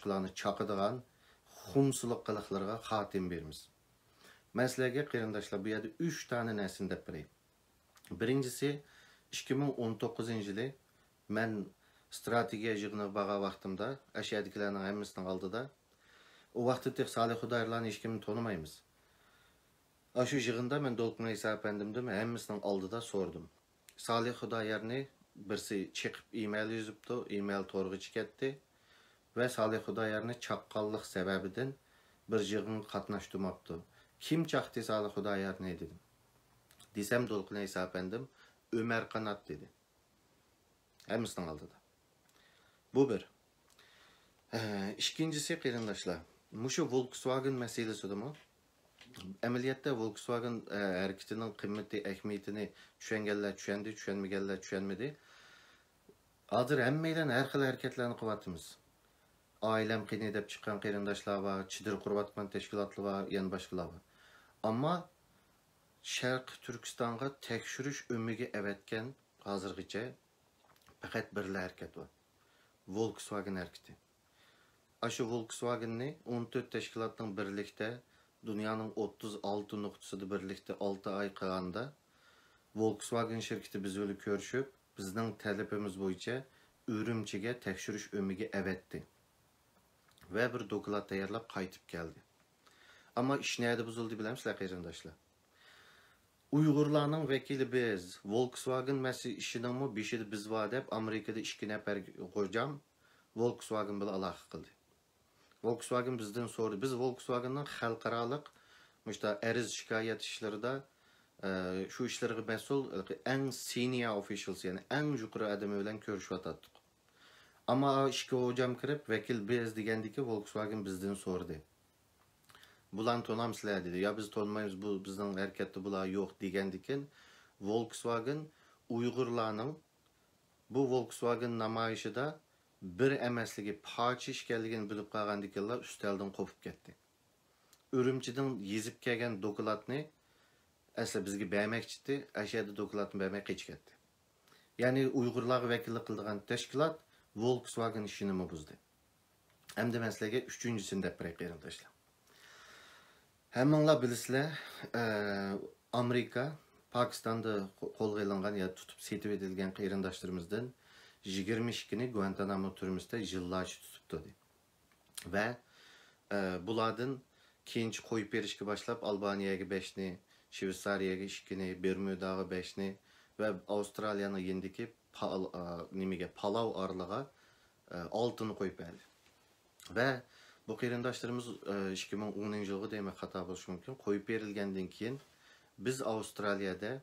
boshqalarni chaqadigan xumsuluq qiliqlarga xotim beramiz. Məsələyə qarindoshlar, bu yerda 3 tane narsani deb beray. Birinchisi 2019 yili men strategiya yig'iniga borgan vaqtimda ashiyadagilarning hammasining oldida o vaqtda Salih Xudoyorlarni hech kimni tonimaymiz. Shu yig'inda men Dolqin Isa apandimdan hammasining oldida so'rdim. Salih Xudoyorni birsi chiqib email yozibdi, email to'g'ri ketdi va Salih Xudoyorni chaqqonlik sababidan bir yig'inga qatnashtirmabdi. Kim chaqdi Salih Xudoyorni dedim. Desem Dolqin Isa apandim Ömer Kanat dedi. Hammasining oldida. Bu bir. İkincisi qarindoshlar, mushu Volkswagen meselesida-mi? Amaliyotda Volkswagen harakatining qimmati, ahamiyatini tushunganlar tushundi, tushunmaganlar tushunmadi. Hozir hammalar har xil harakatlarni qilyapmiz. Oilam qini deb chiqqan qarindoshlar va chidir qurayotgan tashkilotlar va yana boshqalar bor. Ammo Sharq Turkistonga tekshirish ummiga avatgan hozirgacha faqat bir harakat bor. Volkswagen hareketi. Aşı Volkswagen'ni 14 teşkilatın birlikte dünyanın 36 noktasında birlikte 6 ay qalanda Volkswagen şirketi biz öyle görüşüp bizden talebimiz boyunca Ürümçi'ye tekşiriş ömüge evetti. Ve bir dokulat tayarlap qaytıp geldi. Ama iş nerede bozuldu bilemizler qarindoshlar. Uygurlarning vekili biz, Volkswagen mesele işinin mi bir şey biz var deb Amerika'da 2 nefer hocam Volkswagen bilan aloqa qildi. Volkswagen bizden sordu. Biz Volkswagen'ın xalqaralıq müşta ariz şikayet işlerinde şu işlerge mesul en senior officials yani en yuqori adam bilan görüşüyatdık. Ama işki hocam kirib vekil biz degandiki Volkswagen bizden sordu. Bulan tonamsizlar dedi. Ya biz tonmaymiz, bu bizden hareketli bular yo'q degandikin Volkswagen Uyg'urlarning bu Volkswagen namoyishida bir emasligi parcha ishkanligini bilib qolgandikanlar ustaldan qo'pib ketdi. Urumchidan yezib kelgan dokladni asli bizga bermoqchidi, ashada dokladni bermay qochib ketdi. Ya'ni Uyg'urlarga vakillik qilgan tashkilot Volkswagen ishini buzdi. Hamda masalaga 3-chisini deb beray qarindoshlar. Hammanglar bilasizlar, Amerika Pokistonda qo'lga olingan ya tutib setib etilgan qarindoshlarimizdan 22 Guantanamo türməsində yıllarca tutubdu. Və bulardan keyinci qoyub berishga başlab Albaniyaga 5-ni, Shveysariyaga 2-ni, Bermudaga 5-ni və Avstraliyani yendiki Palau arlığa 6-ni qoyub berdi. Və bu qarindoshlarimiz 2010 yılğı demək xata bo'lishi mumkin, qoyub berilgandan keyin biz Avstraliyada,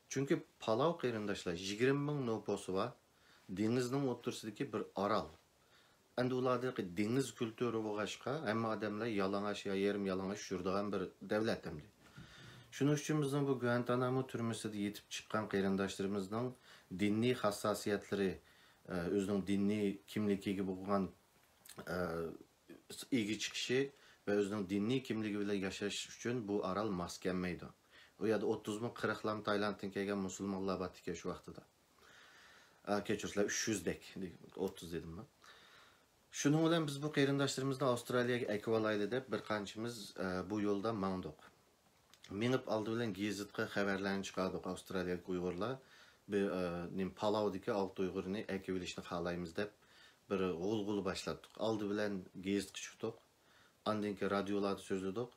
çünki Palau qarindoshlar 20 ming nüfusi var. Denizning o'rtasidagi bir orol. Endi ulardagi deniz kulturi bo'lg'achqa, hamma odamlar yalang'och yo yarim yalang'och yuradigan bir davlat hamdi. Shuning uchun bizning bu Guantanamo turmusida yetib chiqqan qarindoshlarimizning diniy hassosiyatlari, o'zining diniy kimligiga bo'lgan ega chiqishi va o'zining diniy kimligi bilan yashash uchun bu orol mos kelmaydi. U yerda 30 ming 40 lam Taylanddan kelgan musulmonlar bor ekan shu vaqtida. Keçirsizlar 300 dek, 30 dedim ben. Şunun bilan biz bu qarindoshlarimizni Avstraliyaga akvalayli deb bir qanchamiz bu yo'lda mandiq. Menib oldi bilan gazetga xabarlarni chiqardik Avstraliyalik Uyg'urlar. Bu Palaudagi 6 Uyg'urni akvalishni xohlaymiz deb bir g'ulg'ul boshladik. Oldi bilan gazetga chiqdik. Ondan keyin radiolarda so'zladik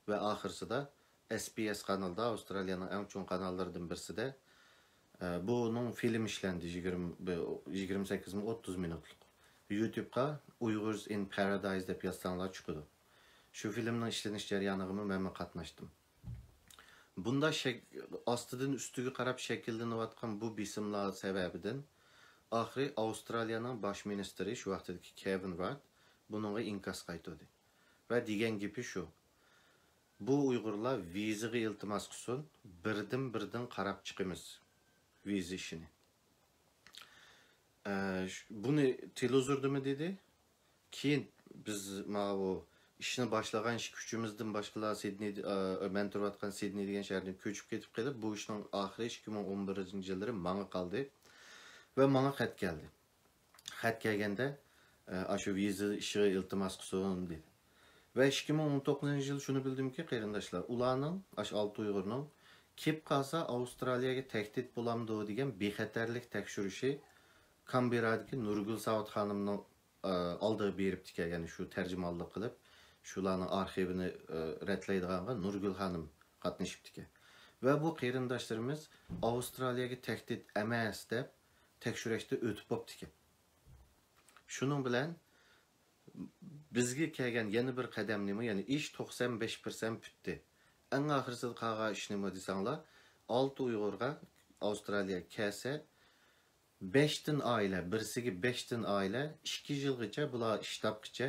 va oxirsida SBS kanalida, Avstraliyaning eng chong kanallaridan birisida bunun film işlendi 28 min 30 minutluk. YouTube'da Uyghurs in Paradise deb yazsanlar çıkıdı. Şu filmnin işleniş jarayoniga men qatnaşdım. Bunda astidan ustiga qarab shakllanayotgan bu bisimlar sababidan oxiri Avstraliyaning bosh ministri shu vaqtdagi Kevin Rudd buningga inkas qaytardi. Va degan gapi shu. Bu Uyg'urlar vizaga iltimos qilsin, birdan qarab chiqamiz. Vize işini. Bunu televizorda mı dedi? Keyin biz o işini başlagan iş küçümüzden başkalar Sydney, ben turayotgan Sydney degan shahardan ko'chib ketib qolib, bu ishning oxiri 2011 yillari menga qoldi va menga xat keldi. Xat kelganda Aşı viza işi iltimas qilsin dedi. Ve 2019 yıl şunu bildim ki qeyrindaşlar, ularning aş 6 Uyg'urning kep qalsa Avstraliyaga tehdit bo'lamdi degan bexatarlik tekshirishi Kamberadagi Nurgul Savat xonimning oldiga beribdi ekan, ya'ni shu tarjimonlik qilib, shularning arxivini retlaydiganga Nurgul xonim qatnashibdi ekan. Ve bu qeyrindoshlarimiz Avstraliyaga tehdit emas deb tekshirishda o'tib bo'libdi ekan. Shuning bilan bizga kelgan yana bir qadam nima? Ya'ni ish 95% bitdi. Eng oxirsida qolgan ish nima desanglar, 6 Uyg'urga Avstraliya kelsa 5 tin oila, birsiga 5 tin oila 2 yilgacha bular ish topqicha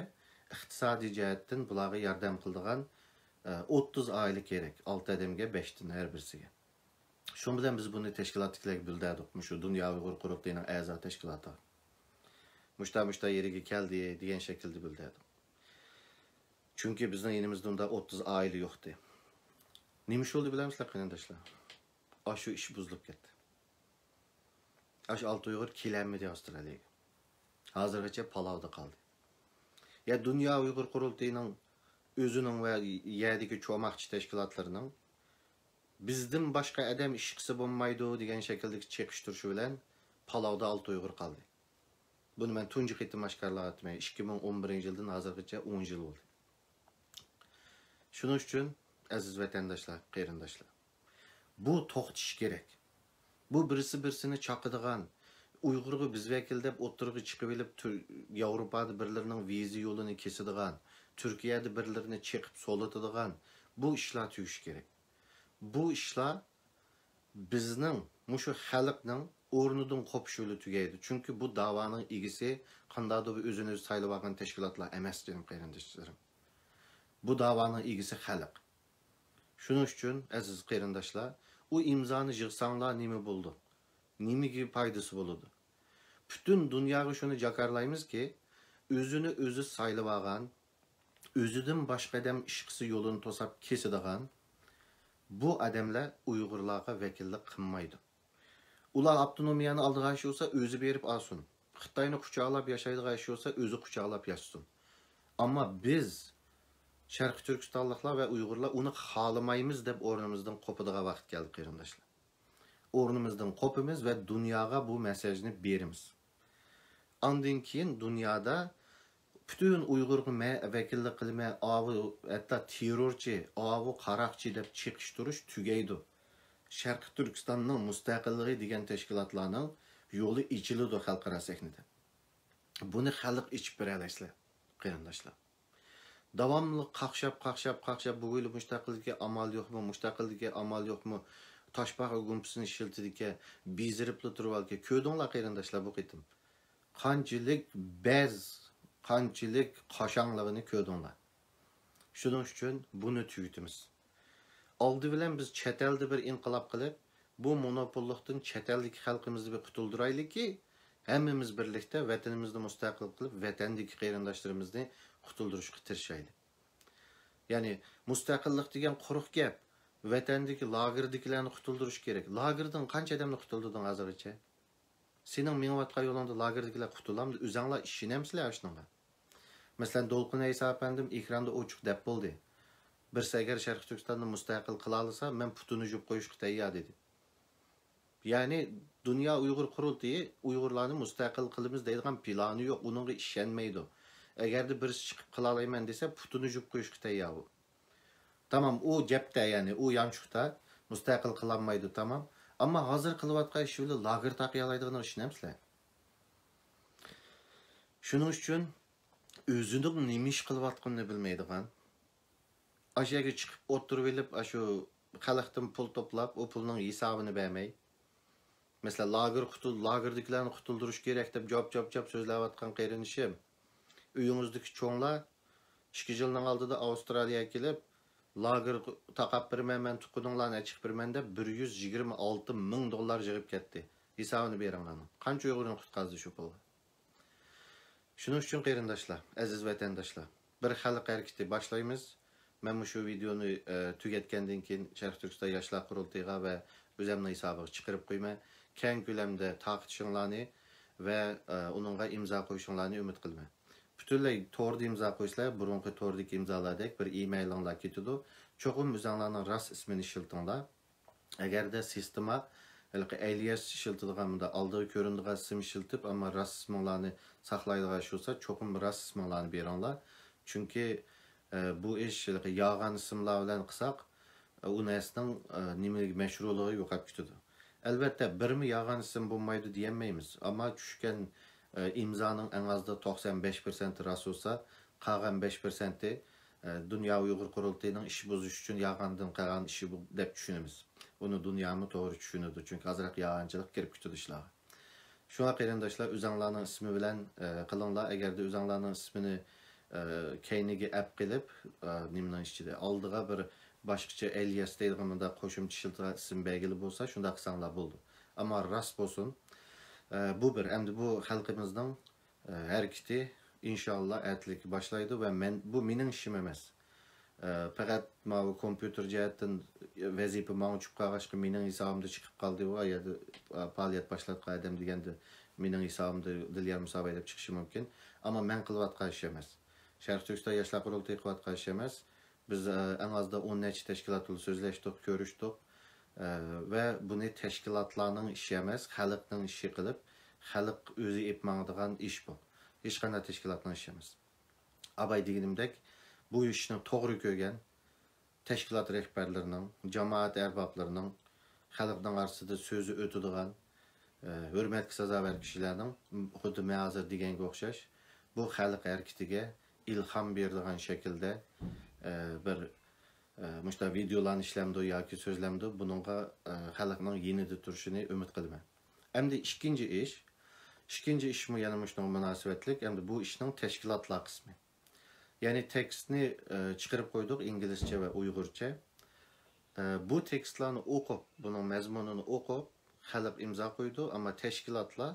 iqtisodiy jihatdan bularga yordam qiladigan 30 oila kerak. 6 odamga 5 tin har birsiga. Shu bilan biz buni tashkilotchilarga bildirdik. Shu Dunyo Uyg'ur qurultayining a'zo tashkiloti. Muşta yeriga keldi degan shaklda bildirdim. Chunki bizning yenimizda unda 30 oila yo'qdi. Nima bo'ldi bilamizlar qarindoshlar? Shu ish buzilib ketdi. Aş 6 Uyg'ur kelanmadi Avstraliyaga. Hozirgacha Palovda qoldi. Ya Dunyo Uyg'ur qurultayining o'zining va yerdagi cho'moqchi tashkilotlarining bizdan boshqa odam ish qilsa bo'lmaydi degan shakldagi cheqishtirishi bilan Palovda 6 Uyg'ur qoldi. Bunu ben tuncu qitim aşkarlığa etmeye 2011 yıldan hazırgacha 10 yıl oldu. Şunun için aziz vatandaşlar, qeyrindaşlar, bu to'xtatish gerek. Bu birisi birisini chaqadigan, Uyg'urga biz vakil deb o'tirg'i chiqib elib Yevropada birlarining viza yo'lini kesadigan, Turkiyada birlarini cheqib solatadigan bu ishlar tugish kerak. Bu ishlar bizning mushu xalqning o'rnidan qopish yo'li tugaydi. Chunki bu da'voning egisi qandaydir bir o'zini o'zi saylab olgan tashkilotlar emas, dedim qarindoshlarim. Bu da'voning egisi xalq. Shuning uchun aziz qarindoshlar, u imzoni yig'sanglar nima bo'ldi? Nima gibi foydasi bo'ladi? Bütün dunyoga shuni jakarlaymizki, o'zini o'zi saylab olgan, o'zidan boshqa odam ish qilsa yo'lini to'sab kesadigan bu odamlar Uyg'urlarga vakillik qilmaydi. Ular avtonomiyani aldığı iş olsa özü berip alsın. Xitayni quchoqlab yashaydigan ish olsa o'zi quchoqlab yashsin. Ama biz Sharq Turkistonliklar ve Uyg'urlar uni xohlamaymiz deb o'rnimizdan qo'padigan vaqt keldi qarindoshlar. O'rnimizdan qo'pimiz ve dunyoga bu mesajni berimiz. Ondan keyin dunyoda bütün Uyg'urga vakillik qilmay, hatta terrorchi, qaroqchi deb cheqishtirish tugaydi. Sharq Turkistonning mustaqilligi degan tashkilotlarning yo'li ichiladi xalqaro sahnada. Buni xalq ichib berasizlar, qarindoshlar. Davomli qaqshab bu yil mustaqillikka amal yo'qmi, mustaqillikka amal yo'qmi, toshbaqa gumpusini shiltidika beziribli turvalga ko'rdinglar qarindoshlar bu qitim. Qanchalik qashangligini ko'rdinglar. Shuning uchun buni tugitimiz. Aldı bilen biz chet elde bir inqilab qilib, bu monopollikdan chet eldagi xalqimizni bir qutuldiraylik ki, hammamiz birlikda vatanimizni mustaqil qilib, vatandagi qarindoshlarimizni qutuldirishga tirishaylik. Ya'ni mustaqillik degan quruq gap, vatandagi lagerdagilarni qutuldirish kerak. Lagerdan qancha odamni qutuldirding hozirgacha? Sening menvatgan yo'lingda lagerdagilar qutulamdi, o'zinglar ishinamsizlar shunga. Masalan, Dolqin Aysa apandim ekranda ochiq deb bo'ldi. Bir agar Sharq Turkistonni mustaqil qila olsa, men putini yuvib qo'yishga tayyor dedi. Ya'ni Dunyo Uyg'ur qurultayi Uyg'urlarni mustaqil qilamiz deydigan plani yo'q, uningga ishonmaydi. Agarda birisi chiqib qila olayman desa, putini yuvib qo'yishga tayyor. Tamam, u gapda, ya'ni u yanchiqda mustaqil qilinmaydi, tamam. Ammo hozir qilayotgan ish yo'li lager taqiy oladiganini ishonamsizlar? Shuning uchun o'zining nima ish qilayotganini bilmaydigan, aşağıya çıkıp oturup elip şu xalqdan pul toplab, o pulun hesabını vermey. Mesela lagerdagilarni qutuldirish kerak deb jop so'zlayotgan qayrinishim. Uyingizdagi cho'nglar 2 yilning oldida Avstraliyaga kelib, lager taqab berman, men tuqudinglarni chiqib berman deb $126 ming yig'ib ketdi. Hesabini bering ana. Qancha Uyg'urni qutqazdi shu pulga? Shuning uchun qarindoshlar, aziz vatandoshlar, bir xalq harakati boshlaymiz. Ben şu videonu tüketkendiğin keyin Sharq Turkiston Yoshlar Qurultayiga ve o'zimning hisobiga chiqarib qo'yma, keng ko'lamda taqishinglarni ve onunla imzo qo'yishinglarni umid qilman. Bütünley torda imza qo'ysalar, burunqi tordagi imzolardek bir e-mailinglar ketadi. Cho'qim o'zinglarning rost ismini ishiltinglar. Agarda sistema alias ishiltidigan bunda oldiga ko'rinadigan ism ishiltib, ammo rost ismlarni saqlaydigan bo'lsa, cho'qim rost ismlarni beringlar. Chunki bu ish yolg'on ismlar bilan qilsak, u narsaning nimaga mashruligi yo'qolib ketadi. Albatta, birmi yolg'on ism bo'lmaydi demaymiz, ammo tushgan imzanın en azda 95% rost olsa, qolgan 5% Dünya Uyghur Qurultayının işi bozuş üçün yağandan qalgan işi bu deb düşünemiz. Bunu dünyamı doğru düşünüdü. Çünkü azraq yağancılıq kirib kütüdü işlağı. Şuna qarindaşlar, özanlarının ismi bilen qılınlar. Eğer de özanlarının ismini keynigi app qilib, nimdan işçide aldığa bir başqaça alias deyilğimində qoşumçu şiltiğa isim belgili bolsa, şunda qısanlar buldu. Ama rast bolsun, bu bir, hem de bu halkımızdan hareketi inşallah ertlik başlaydı ve bu mening işim emas. Fakat bu kompüter cihetten vazife bana çıkıp kalmıştı, mening hesabımda çıkıp kaldı o ya da faaliyet başlatıp adem degende mening hesabımda dilyar müsabaka edip çıkışı mümkün. Ama men kılvatqa iş emas. Şərq Türkistan Yaşlar Qurultayı kılvatqa iş emas. Biz en az da 10 neçə təşkilatla sözləşdik, görüşdük. Ve bunu teşkilatlarının işi emas, xalqның işi qılıb, xalq özü etmağıdığan iş bu. Hiç qanday teşkilatның işi emas. Abay deganimdek, bu işni to'g'ri ko'rgan teşkilat rehberlerinin, cemaat erbablarının, xalqның arasında sözü ötüdüğən, hürmetki sazavar kişilerinin, xuddi hazır deganga o'xshash, bu xalq hareketiga ilham berdiğən şekilde bir Muşta videolarni işlemdi yoki so'zlamdi, bununla xalqning yenidi turishini umid qilaman. Endi ikkinchi ish mu yana muştun münasebetlik, endi bu ishning tashkilotlar qismi. Yani tekstni chiqarib qo'ydik inglizcha va uyg'urcha. Bu tekstlarni o'qib, buning mazmunini o'qib, xalq imzo qo'ydi, ammo tashkilotlar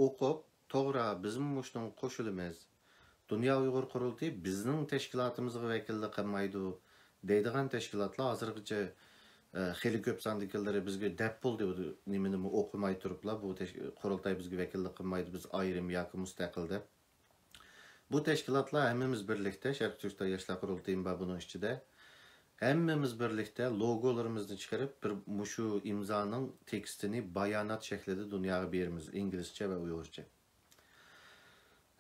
o'qib, to'g'ri biz muştun qo'shilamiz. Dünya Uyghur Qurultayı bizning tashkilotimizga vakillik qilmaydi deydigan teşkilatlar hazırgıca xeli köp sandıkları bizge dep buldu nimini okumay turuplar bu Qurultay bizge vekillik qilmaydi biz ayrım yoki mustaqil deb. Bu teşkilatlar hemmimiz birlikte Şərq Türkistan Yaşlar Qurultayı bunun içinde hemmimiz birlikte logolarımızı çıkarıp bir muşu imzanın tekstini bayanat şeklinde dünyaya berimiz İngilizce ve Uygurca.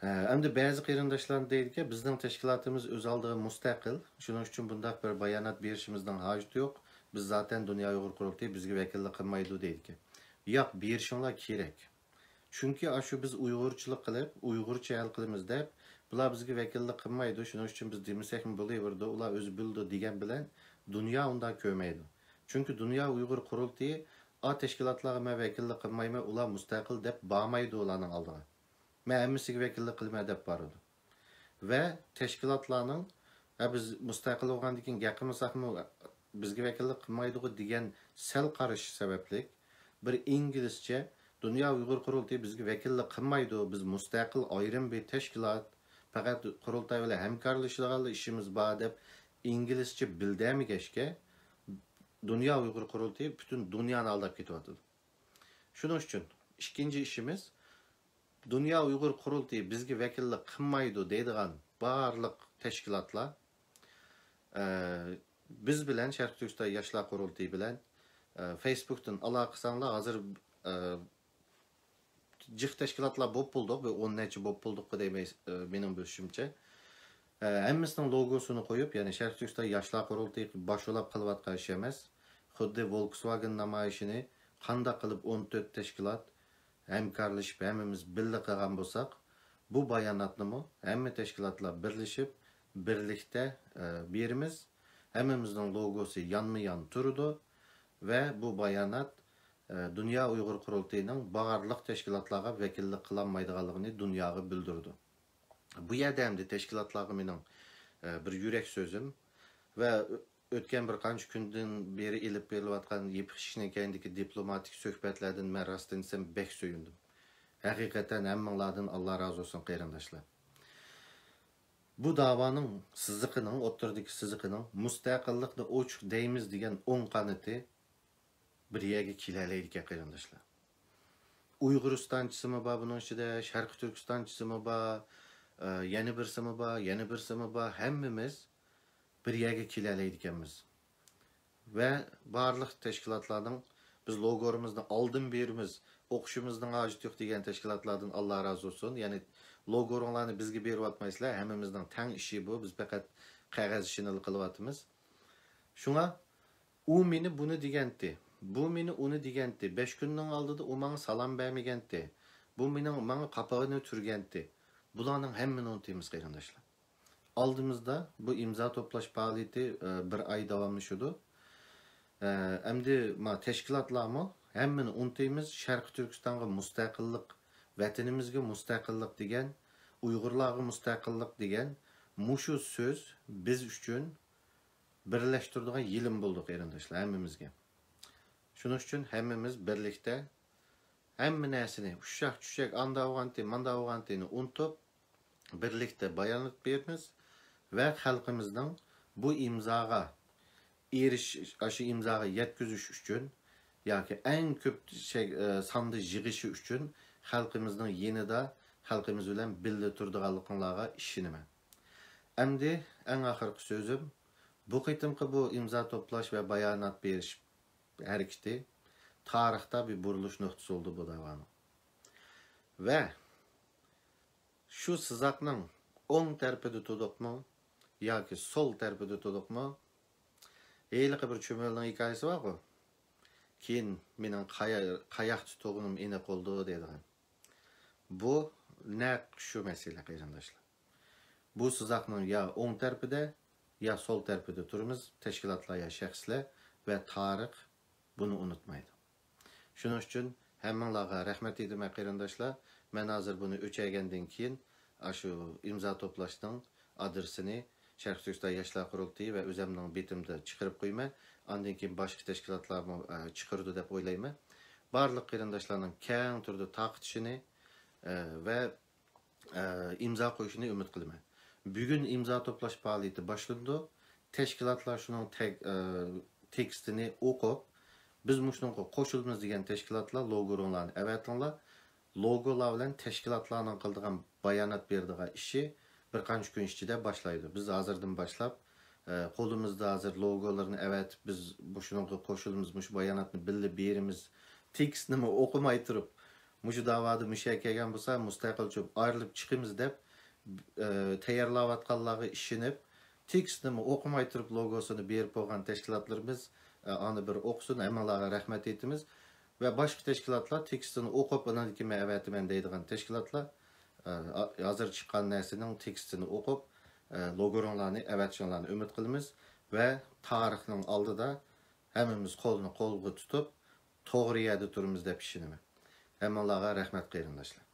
Hem de bazı qarindaşlar deydi ki bizning teşkilatımız öz aldığı mustaqil. Şunun için bundaq bir bayanat berishimizdan hacet yok. Biz zaten Dünya Uyghur Qurultayı bizge vekillik qilmaydi deydi ki. Yo'q, berishinglar kerak. Chunki shu biz Uyg'urchilik qilib, Uyg'urcha hal qilamiz deb, bular bizge vekillik qilmaydi. Shuning uchun biz demasakmi bo'laverdi, ular o'zi bildi degan bilan dunyo undan ko'maydi. Chunki Dünya Uyghur Qurultayı a teşkilatlarga vekillik qilmayman, ular mustaqil deb bormaydi ularning oldiga. Men hemmisiga vekillik qilma deb boradi. Ve teşkilatlarning biz mustaqil bo'lgandan keyin gapirmasakmi bizga vekillik qilmaydi degan sal qarash sababli bir inglizcha Dünya Uyghur Qurultayı bizga vekillik qilmaydi, biz mustaqil ayrim bir teşkilat, faqat Qurultay bilan hamkorlashishga ishimiz bor deb inglizcha bildamigashga Dünya Uyghur Qurultayı bütün dunyoni aldab ketyapti. Shuning uchun ikkinchi ishimiz Dünya Uyghur Qurultayı bizge vekillik qilmaydi deydigan barliq teşkilatlar biz bilen Şərq Türkistan Yaşlar Qurultayı bilen Facebook'tan aloqasanlar hazır jiq teşkilatlar bo'lib bulduq ve 10 neçə bo'lib bulduq demək mening bilishimcha. Hemmisining logosunu qo'yib, ya'ni Şərq Türkistan Yaşlar Qurultayı boshulab qilayotgan ish emas. Xuddi Volkswagen namoyishini qanday qilib 14 teşkilat hamkorlashib hammamiz birga qilgan bo'lsak, bu bayonotni hamma teşkilatlar birlashib birlikda berimiz. Hammamizning logosi yanma-yan turdi ve bu bayonot Dünya Uyghur Qurultayıning barliq teşkilatlarga vekillik qilinmaydiganligini dunyoga bildirdi. Bu yerda ham teşkilatlarga mening bir yurak so'zim ve o'tgan bir qancha kundan beri ilib berilayotgan yepishishning keyindagi diplomatik suhbatlardan men rostdan desam bek suyundim. Haqiqatan hammanglardan Allah razı olsun qarindoshlar. Bu davanın siziqining, o'ttirdagi siziqining mustaqillikni ochiq deymiz degan o'ng qanoti bir yerga kelalaydi ekan qarindoshlar. Uyg'uristonchisimi bor buning ichida, Sharq Turkistonchisi bor, Yeni birsimi var, yeni birsimi var. Hemmimiz bir yerge kilerleydikenmiz. Ve barlıq teşkilatlardan biz logorumuzdan aldın birimiz, okuşumuzdan acıt yok degen teşkilatlardan Allah razı olsun. Yani logorlarını bizge berip atmaysızlar. Hemmimizden tang işi bu. Biz fakat qog'oz işini qılıp Şuna u meni bunu degenti. Bu meni uni degenti. 5 kunning oldida u menga salom bermagenti. Bu mening menga qapog'ini turgenti. Bularning hammani unutamiz qarindoshlar. Aldığımızda bu imza toplaş faaliyeti bir ay davamlaşıyordu. Endi ma teşkilatlarımı hemmini unutayımız. Şarkı Türkistan'a müstakillik, vatanimizga müstakillik degen, Uygurlarga müstakillik degen, muşu söz biz üçün birleştirdiğin yılım bulduk erindaşlar hemmimizge. Şunun için hemmimiz birlikte hemmi nesini uşak çüşek anda oğanti, manda oğantini unutup birlikte bayanat berimiz ve halkımızdan bu imzaga aşı imzaga yetkizüş üçün yoki en köp sandı yig'ishi üçün halkımızdan yenida halkımız bilan birga turdiganliklaryga ishinaman. Endi en ahirgi sözüm bu qitimqi bu imza toplash ve bayanat berish hareketi tarixda bir buruluş noktası oldu bu davanın. Ve şu sızakның oң tarafida tudukmu yoki sol tarafida tudukmu eyliqi bir çömelning hikoyasi var ku. Keyin mening qayoq tutug'im aniq oldu deydigan. Bu naq shu masala qarindoshlar. Bu sızakның ya oң tarafida ya sol tarafida turimiz, teşkilatlar ya shaxslar ve tarix bunu unutmaydı. Şunun için hemmanlarga rahmet ediyorum qarindoshlar. Men hazır bunu o'chaygandan keyin şu imza toplashning adresini Sharq Turkiston Yoshlar Qurultiyi ve o'zimning betimda chiqarib qo'yman. Ondan keyin boshqa tashkilotlarni chiqardi deb o'ylayman. Barliq qarindoshlarning keng turda taqitishini ve imza qo'yishini umid qilaman. Bugun imza toplash faoliyati boshlandi. Tashkilotlar shuning tekstini o'qib, biz mushunga qo'shilamiz degan tashkilotlar logolarni avatinglar. Logolar bilan tashkilotlarning qildigan bayonot berdigan ishi bir qancha kun ichida boshlaydi. Biz hozirdan boshlab qo'limizda hozir logolarni avatib biz mushunga qo'shilamiz, mush bayonotni birga beramiz. Tekstni o'qimay turib, mush davoda musha kelgan bo'lsa, mustaqilcha ayrilib chiqamiz deb tayyorlayotganlarga ishinib, tekstni o'qimay turib logosini berib qo'ygan tashkilotlarimiz onu bir okusun, emalağa rahmet etimiz ve başka teşkilatlar tekstini okup ondan ki mevetimen deydiğen teşkilatlar hazır çıkan nesinin tekstini okup logoronlarını, evetçonlarını ümit kılımız ve tarihinin aldı da hemimiz kolunu kolgu tutup doğru yerde durumuzda pişinimi. Emalağa rahmet kıyırındaşlar.